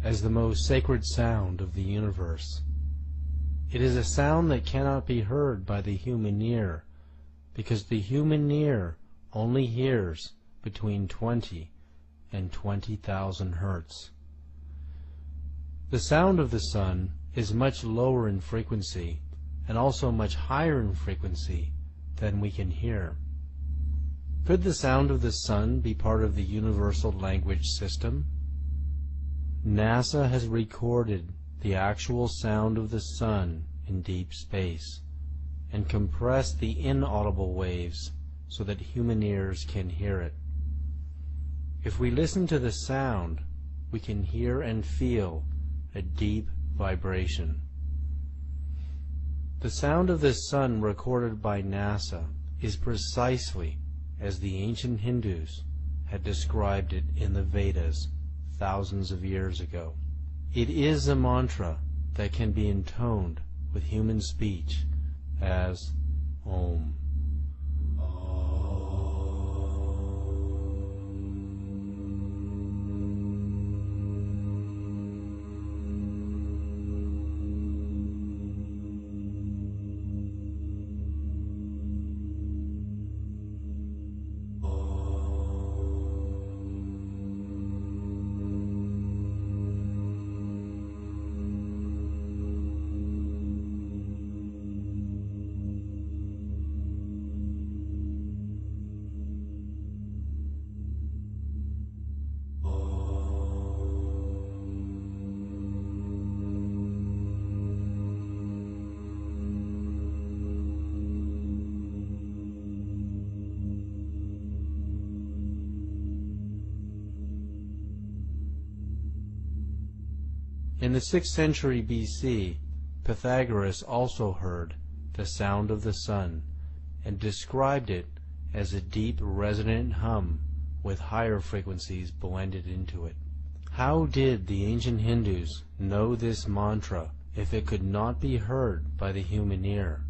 as the most sacred sound of the universe. It is a sound that cannot be heard by the human ear, because the human ear only hears between 20 and 20,000 hertz. The sound of the sun is much lower in frequency and also much higher in frequency than we can hear. Could the sound of the sun be part of the universal language system? NASA has recorded the actual sound of the sun in deep space and compressed the inaudible waves so that human ears can hear it. If we listen to the sound, we can hear and feel a deep vibration. The sound of the sun recorded by NASA is precisely as the ancient Hindus had described it in the Vedas thousands of years ago. It is a mantra that can be intoned with human speech as Om. In the 6th century BC, Pythagoras also heard the sound of the sun and described it as a deep resonant hum with higher frequencies blended into it. How did the ancient Hindus know this mantra if it could not be heard by the human ear?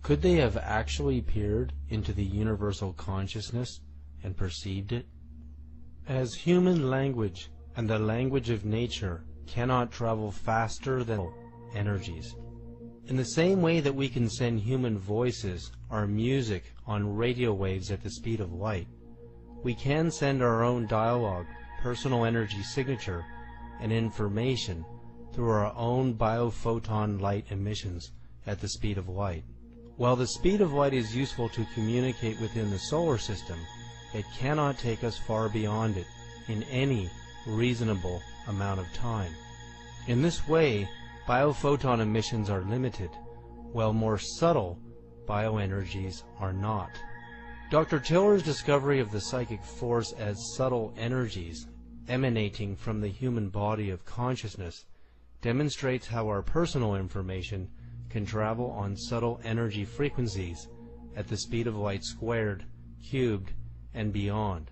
Could they have actually peered into the universal consciousness and perceived it? As human language and the language of nature cannot travel faster than energies, in the same way that we can send human voices or music on radio waves at the speed of light, we can send our own dialogue, personal energy signature, and information through our own biophoton light emissions at the speed of light. While the speed of light is useful to communicate within the solar system, it cannot take us far beyond it in any reasonable amount of time. In this way, biophoton emissions are limited, while more subtle bioenergies are not. Dr. Tiller's discovery of the psychic force as subtle energies emanating from the human body of consciousness demonstrates how our personal information can travel on subtle energy frequencies at the speed of light squared, cubed, and beyond.